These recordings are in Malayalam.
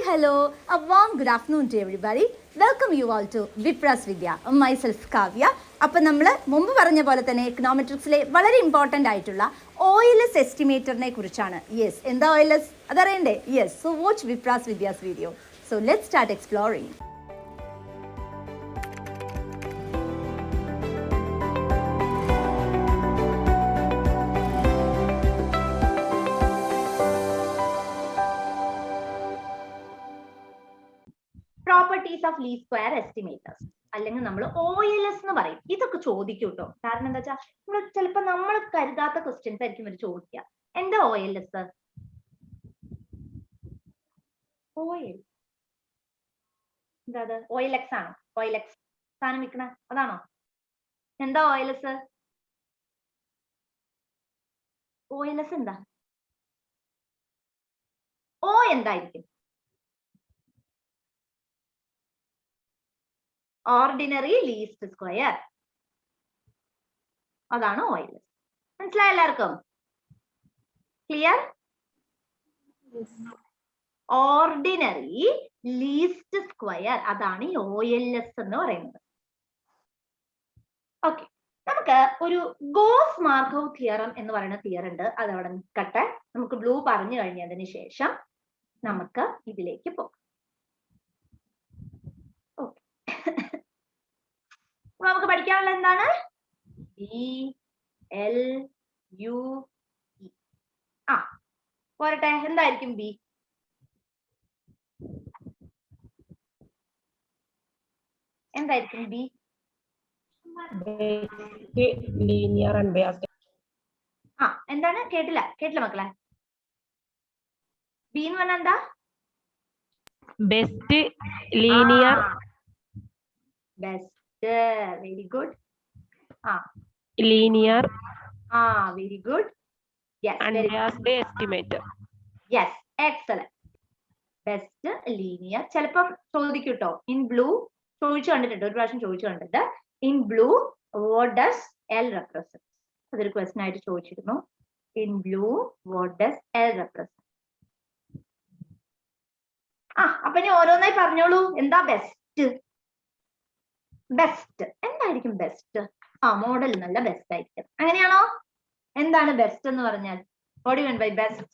hello, a warm good afternoon to everybody. Welcome you all to Vipras Vidya. Myself Kavya. അപ്പോൾ നമ്മൾ മുമ്പ് പറഞ്ഞ പോലെ തന്നെ എക്കണോമെട്രിക്സിലെ വളരെ ഇമ്പോർട്ടൻ്റ് ആയിട്ടുള്ള OLS എസ്റ്റിമേറ്ററിനെ കുറിച്ചാണ്. യെസ്, എന്താ OLS അതറിയണ്ടേ? Yes, so watch Vipras Vidyas video. So let's start exploring. Properties of least square estimators, അല്ലെങ്കിൽ നമ്മൾ OLS എന്ന് പറയും. ഇതൊക്കെ ചോദിക്കും കേട്ടോ. കാരണം എന്താ വെച്ചാൽ ചിലപ്പോൾ നമ്മൾ കരുതാത്ത ക്വസ്റ്റ്യൻസ് ആയിരിക്കും ഇവർ ചോദിക്കുക. എന്താ OLS? എന്താ അത്? OLX ആണോ? OLX സാധനം വിൽക്കണ അതാണോ? എന്താ OLS? OLS എന്താ? O എന്തായിരിക്കും? ഓർഡിനറി ലീസ്റ്റ് സ്ക്വയർ, അതാണ് OLS. മനസ്സിലായ എല്ലാവർക്കും? ക്ലിയർ? ഓർഡിനറി ലീസ്റ്റ് സ്ക്വയർ, അതാണ് ഈ OLS എന്ന് പറയുന്നത്. ഓക്കെ, നമുക്ക് ഒരു ഗോസ് മാർക്കോവ് തിയറം എന്ന് പറയുന്ന തിയർ ഉണ്ട്. അത് അവിടെ നിൽക്കട്ടെ. നമുക്ക് ബ്ലൂ പറഞ്ഞു കഴിഞ്ഞതിന് ശേഷം നമുക്ക് ഇതിലേക്ക് പോകാം. നമുക്ക് പഠിക്കാനുള്ള എന്താണ്? BLUE. പോരട്ടെ. എന്തായിരിക്കും ബി? എന്തായിരിക്കും ബി? Linear and based. എന്താണ്? കേട്ടില്ല മക്കളെ. ബി എന്ന് പറഞ്ഞാൽ എന്താ? Best linear. Best, very good. Linear very good. Unbiased estimator. Yes, excellent. Best linear. ചിലപ്പം ചോദിക്കും കേട്ടോ. ഇൻ ബ്ലൂ ചോദിച്ചു കണ്ടിട്ടുണ്ട്, ഒരു പ്രാവശ്യം ചോദിച്ചു കണ്ടിട്ട്. In blue what does L represent? അതൊരു ക്വസ്റ്റൻ ആയിട്ട് ചോദിച്ചിരുന്നു. In blue what does L represent? അപ്പൊ ഇനി ഓരോന്നായി പറഞ്ഞോളൂ. എന്താ ബെസ്റ്റ്? ബെസ്റ്റ് എന്തായിരിക്കും? ബെസ്റ്റ് മോഡൽ നല്ല ബെസ്റ്റ് ആയിരിക്കും. അങ്ങനെയാണോ? എന്താണ് ബെസ്റ്റ് എന്ന് പറഞ്ഞാൽ? What you mean by best?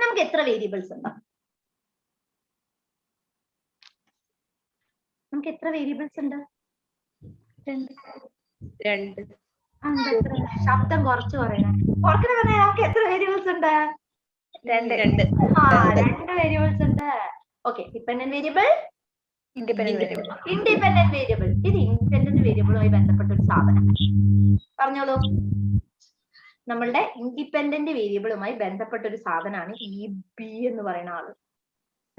നമുക്ക് എത്ര വേരിയബിൾസ് ഉണ്ട്? നമുക്ക് എത്ര വേരിയബിൾസ് ഉണ്ട്? രണ്ട്. ശബ്ദം കുറച്ച് പറയണം. ഉറക്കെ പറഞ്ഞാൽ നമുക്ക് എത്ര വേരിയബിൾസ് ഉണ്ട്? രണ്ട് വേരിയബിൾസ് ഉണ്ട്. Okay, dependent variable, independent variable. ഇത് ഇൻഡിപെൻഡന്റ് വേരിയബിളുമായി ബന്ധപ്പെട്ട ഒരു സാധനം. പറഞ്ഞോളൂ. നമ്മളുടെ ഇൻഡിപെൻഡന്റ് വേരിയബിളുമായി ബന്ധപ്പെട്ട ഒരു സാധനമാണ് ഈ ബി എന്ന് പറയുന്ന ആള്.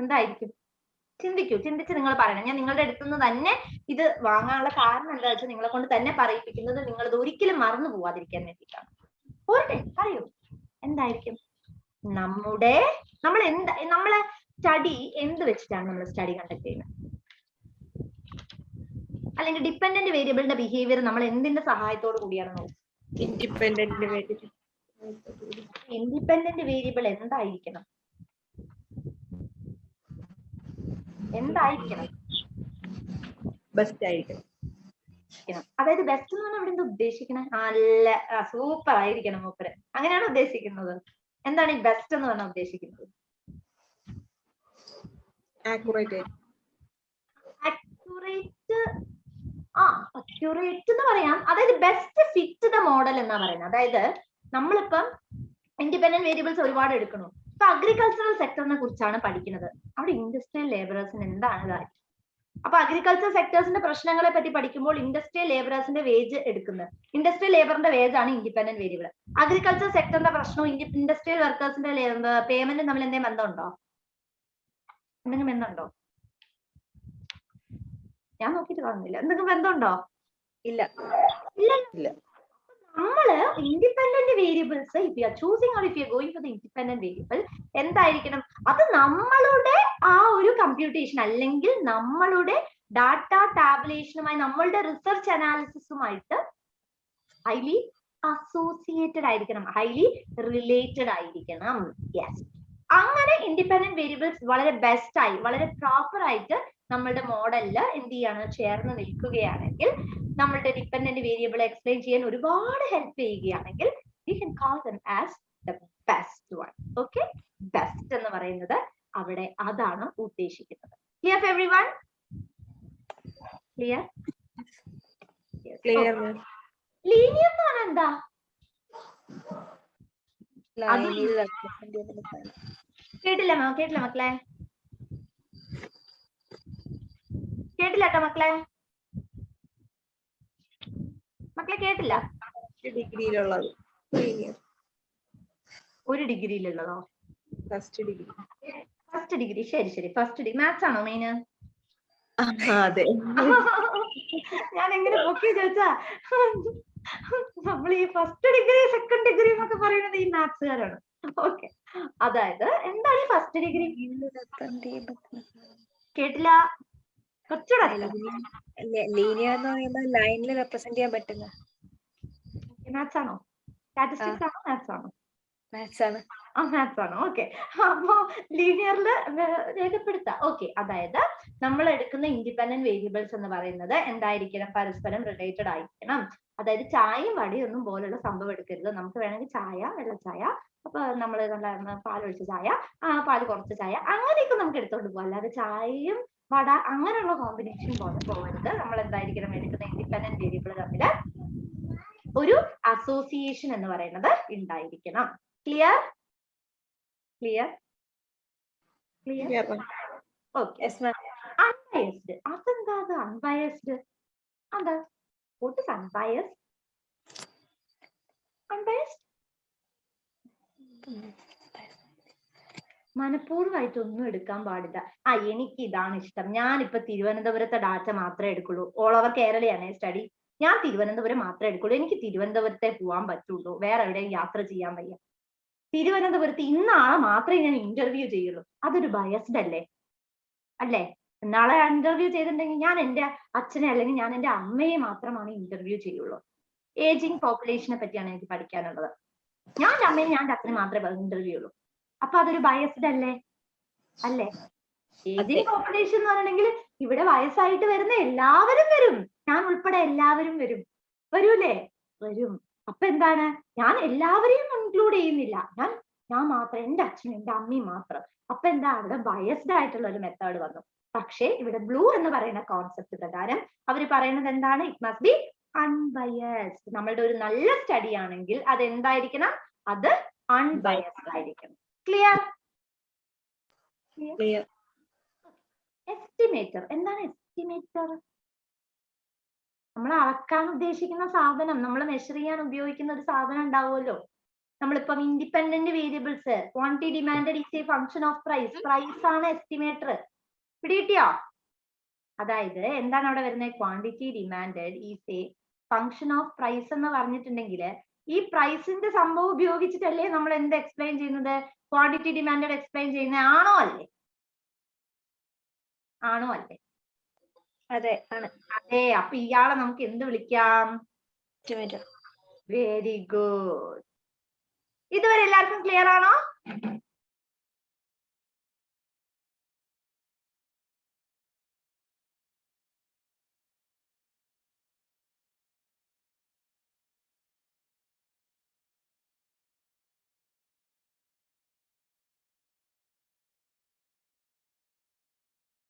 എന്തായിരിക്കും? ചിന്തിച്ച് നിങ്ങൾ പറയണം. ഞാൻ നിങ്ങളുടെ അടുത്തുനിന്ന് തന്നെ ഇത് വാങ്ങാനുള്ള കാരണം എന്താ വെച്ചാൽ നിങ്ങളെ കൊണ്ട് തന്നെ പറയിപ്പിക്കുന്നത് നിങ്ങൾ ഇത് ഒരിക്കലും മറന്നു പോവാതിരിക്കാൻ വേണ്ടിയിട്ടാണ്. പോരട്ടെ, പറയൂ. എന്തായിരിക്കും? നമ്മളെ സ്റ്റഡി എന്ത് വെച്ചിട്ടാണ് നമ്മൾ സ്റ്റഡി കണ്ടക്ട് ചെയ്യുന്നത്? അല്ലെങ്കിൽ ഡിപെൻഡന്റ് വേരിയബിളിന്റെ ബിഹേവിയർ നമ്മൾ എന്തിന്റെ സഹായത്തോട് കൂടിയാണ് നോക്കുന്നത്? Independent variable. ഇൻഡിപെൻഡന്റ് വേരിയബിൾ എന്തായിരിക്കണം? ബെസ്റ്റ് ആയിരിക്കണം. അതായത് ബെസ്റ്റ് എന്ന് പറഞ്ഞാൽ ഇവിടെ എന്താ ഉദ്ദേശിക്കണേ? നല്ല സൂപ്പർ ആയിരിക്കണം മൂപ്പര്, അങ്ങനെയാണ് ഉദ്ദേശിക്കുന്നത്. എന്താണ് ഈ ബെസ്റ്റ് എന്ന് പറഞ്ഞാൽ ഉദ്ദേശിക്കുന്നത്? ആക്യുറേറ്റ് എന്ന് പറയാം. അതായത് ബെസ്റ്റ് ഫിറ്റ് ദ മോഡൽ എന്നാ പറയുന്നത്. അതായത് നമ്മളിപ്പം ഇൻഡിപെൻഡന്റ് വേരിയബിൾസ് ഒരുപാട് എടുക്കണു. ഇപ്പൊ അഗ്രികൾച്ചറൽ സെക്ടറിനെ കുറിച്ചാണ് പഠിക്കുന്നത്. അവിടെ ഇൻഡസ്ട്രിയൽ ലേബറേഴ്സിന് എന്താണ് കാര്യം? അപ്പൊ അഗ്രികൾച്ചർ സെക്ടേഴ്സിന്റെ പ്രശ്നങ്ങളെ പറ്റി പഠിക്കുമ്പോൾ ഇൻഡസ്ട്രിയൽ ലേബറേഴ്സിന്റെ വേജ് എടുക്കുന്നത്. ഇൻഡസ്ട്രിയൽ ലേബറിന്റെ വേജ് ആണ് ഇൻഡിപെൻഡന്റ് വേരിയബിൾ. അഗ്രികൾച്ചർ സെക്ടറിന്റെ പ്രശ്നവും ഇൻഡസ്ട്രിയൽ വർക്കേഴ്സിന്റെ പേയ്മെന്റും തമ്മിൽ എന്തെങ്കിലും ബന്ധമുണ്ടോ? എന്തെങ്കിലും ബന്ധമുണ്ടോ? ഞാൻ നോക്കിയിട്ട് കാണുന്നില്ല. എന്തെങ്കിലും ബന്ധമുണ്ടോ? ഇല്ല. നമ്മള് independent variables if you are choosing or if you are going for the independent variable എന്തായിരിക്കണം? അത് നമ്മളുടെ ആ ഒരു കമ്പ്യൂട്ടേഷൻ അല്ലെങ്കിൽ നമ്മളുടെ ഡാറ്റ ടാബുലേഷനുമായി നമ്മളുടെ റിസർച്ച് അനാലിസിസുമായിട്ട് ഹൈലി അസോസിയേറ്റഡ് ആയിരിക്കണം, ഹൈലി റിലേറ്റഡ് ആയിരിക്കണം. യെസ്, അങ്ങനെ ഇൻഡിപെൻഡന്റ് വേരിയബിൾസ് വളരെ ബെസ്റ്റ് ആയി, വളരെ പ്രോപ്പർ ആയിട്ട് നമ്മളുടെ മോഡലില് എന്ത് ചെയ്യാണ്, ചേർന്ന് നിൽക്കുകയാണെങ്കിൽ, നമ്മളുടെ ഡിപെൻഡന്റ് വേരിയബിൾ എക്സ്പ്ലെയിൻ ചെയ്യാൻ ഒരുപാട് ഹെൽപ്പ് ചെയ്യുകയാണെങ്കിൽ we can call them as the best one. Okay, best എന്ന് പറയുന്നത് അവിടെ അതാണ് ഉദ്ദേശിക്കുന്നത്. Clear for everyone? Clear? Clear. Linear എന്ന് പറഞ്ഞാൽ എന്താ? കേട്ടില്ല മക്കളെ, കേട്ടില്ല കേട്ടോ മക്കളെ കേട്ടില്ല. ഡിഗ്രിയിലുള്ളത് ഒരു ഡിഗ്രിയിലുള്ളതോ? ഫസ്റ്റ് ഡിഗ്രി. ഫസ്റ്റ് ഡിഗ്രി, ശരി ശരി. ഫസ്റ്റ് ഡിഗ്രി മാത്സ് ആണോ മെയിന്? അതെ. ഞാൻ എങ്ങനെ പൊക്കി ചോദിച്ചാ, നമ്മൾ ഈ ഫസ്റ്റ് ഡിഗ്രി സെക്കൻഡ് ഡിഗ്രി എന്നൊക്കെ പറയുന്നത് ഈ മാത്സുകാരാണ്. ഓക്കെ, അതായത് എന്താണ് ഈ ഫസ്റ്റ് ഡിഗ്രി? കേട്ടില്ല, കുറച്ചുകൂടെ ലീനിയർ എന്ന് പറയുമ്പോൾ ലൈനിൽ റെപ്രസെന്റ് ചെയ്യാൻ പറ്റുന്ന മാത്സ് ആണോ? സ്റ്റാറ്റിസ്റ്റിക്സ് ആണോ? മാത്സ് ആണോ? മാത്സ് ആണ്. മാത്സ് ആണോ? ഓക്കെ, അപ്പോ ലീനിയറില് രേഖപ്പെടുത്താം. ഓക്കെ, അതായത് നമ്മൾ എടുക്കുന്ന ഇൻഡിപെൻഡന്റ് വേരിയബിൾസ് എന്ന് പറയുന്നത് എന്തായിരിക്കണം? പരസ്പരം റിലേറ്റഡ് ആയിരിക്കണം. അതായത് ചായയും വടയൊന്നും പോലുള്ള സംഭവം എടുക്കരുത്. നമുക്ക് വേണമെങ്കിൽ ചായ, വെള്ളച്ചായ, അപ്പൊ നമ്മൾ നല്ല പാലൊഴിച്ച ചായ, പാല് കുറച്ച് ചായ, അങ്ങനെയൊക്കെ നമുക്ക് എടുത്തോണ്ട് പോകാം. അല്ലാതെ ചായയും വട അങ്ങനെയുള്ള കോമ്പിനേഷൻ പോലെ പോകരുത്. നമ്മൾ എന്തായിരിക്കണം എടുക്കുന്ന ഇൻഡിപെൻഡന്റ് വേരിയബിൾ തമ്മിൽ ഒരു അസോസിയേഷൻ എന്ന് പറയുന്നത് ഉണ്ടായിരിക്കണം. Clear? Clear? Clear? Okay. Unbiased, അതെന്താ? അത് അൺബയസ്ഡ് എന്താ? What is unbiased? Unbiased? മനഃപൂർവ്വമായിട്ടൊന്നും എടുക്കാൻ പാടില്ല. എനിക്ക് ഇതാണ് ഇഷ്ടം, ഞാനിപ്പോ തിരുവനന്തപുരത്തെ ഡാറ്റ മാത്രമേ എടുക്കുള്ളൂ. ഓൾ ഓവർ കേരളയാണ് സ്റ്റഡി. ഞാൻ തിരുവനന്തപുരം മാത്രമേ എടുക്കുള്ളൂ. എനിക്ക് തിരുവനന്തപുരത്തെ പോകാൻ പറ്റുള്ളൂ, വേറെ എവിടെയും യാത്ര ചെയ്യാൻ വയ്യ. തിരുവനന്തപുരത്ത് ഇന്നാളെ മാത്രമേ ഞാൻ ഇന്റർവ്യൂ ചെയ്യുള്ളൂ. അതൊരു ബയസ്ഡ് അല്ലേ? അല്ലേ? നാളെ ഇന്റർവ്യൂ ചെയ്തിട്ടുണ്ടെങ്കിൽ ഞാൻ എൻ്റെ അച്ഛനെ അല്ലെങ്കിൽ ഞാൻ എൻ്റെ അമ്മയെ മാത്രമാണ് ഇന്റർവ്യൂ ചെയ്യുള്ളൂ. ഏജിങ് പോപ്പുലേഷനെ പറ്റിയാണ് എനിക്ക് പഠിക്കാനുള്ളത്. ഞാൻ അമ്മയും ഞാൻ അച്ഛനെ മാത്രമേ ഇന്റർവ്യൂ ഉള്ളൂ. അപ്പൊ അതൊരു ബയസ്ഡ് അല്ലേ? അല്ലേ? ഏജിങ് പോപ്പുലേഷൻ എന്ന് പറഞ്ഞിട്ടുണ്ടെങ്കിൽ ഇവിടെ വയസ്സായിട്ട് വരുന്ന എല്ലാവരും വരും, ഞാൻ ഉൾപ്പെടെ എല്ലാവരും വരും. വരൂലേ? വരും. അപ്പൊ എന്താണ്? ഞാൻ എല്ലാവരെയും ഇൻക്ലൂഡ് ചെയ്യുന്നില്ല, ഞാൻ മാത്രം, എൻ്റെ അച്ഛനും എൻ്റെ അമ്മയും മാത്രം. അപ്പൊ എന്താ? അവിടെ ബയസ്ഡ് ആയിട്ടുള്ള ഒരു മെത്തേഡ് വന്നു. പക്ഷേ ഇവിടെ ബ്ലൂ എന്ന് പറയുന്ന കോൺസെപ്റ്റ് പ്രകാരം അവർ പറയുന്നത് എന്താണ്? It must be unbiased. നമ്മളുടെ ഒരു നല്ല സ്റ്റഡി ആണെങ്കിൽ അത് എന്തായിരിക്കണം? അത് അൺബയസ്ഡ് ആയിരിക്കണം. ക്ലിയർ? ക്ലിയർ. എസ്റ്റിമേറ്റർ എന്താണ്? എസ്റ്റിമേറ്റർ നമ്മൾ അളക്കാൻ ഉദ്ദേശിക്കുന്ന സാധനം, നമ്മൾ മെഷർ ചെയ്യാൻ ഉപയോഗിക്കുന്ന ഒരു സാധനം ഉണ്ടാവുമല്ലോ. നമ്മളിപ്പം independent variables, quantity demanded is a function of price. Price ആണ് എസ്റ്റിമേറ്റർ. പിടികിട്ടിയോ? അതായത് എന്താണ് അവിടെ വരുന്നത്? Quantity demanded is a function of price എന്ന് പറഞ്ഞിട്ടുണ്ടെങ്കിൽ ഈ പ്രൈസിന്റെ സംഭവം ഉപയോഗിച്ചിട്ടല്ലേ നമ്മൾ എന്ത് എക്സ്പ്ലെയിൻ ചെയ്യുന്നത്? ക്വാണ്ടിറ്റി ഡിമാൻഡഡ് എക്സ്പ്ലെയിൻ ചെയ്യുന്നത് ആണോ അല്ലേ? ആണോ അല്ലേ? അതെ, ആണ്. അതെ. അപ്പൊ ഇയാളെ നമുക്ക് എന്ത് വിളിക്കാം? എസ്റ്റിമേറ്റർ. Very good. ഇതുവരെ എല്ലാവർക്കും ക്ലിയർ ആണോ?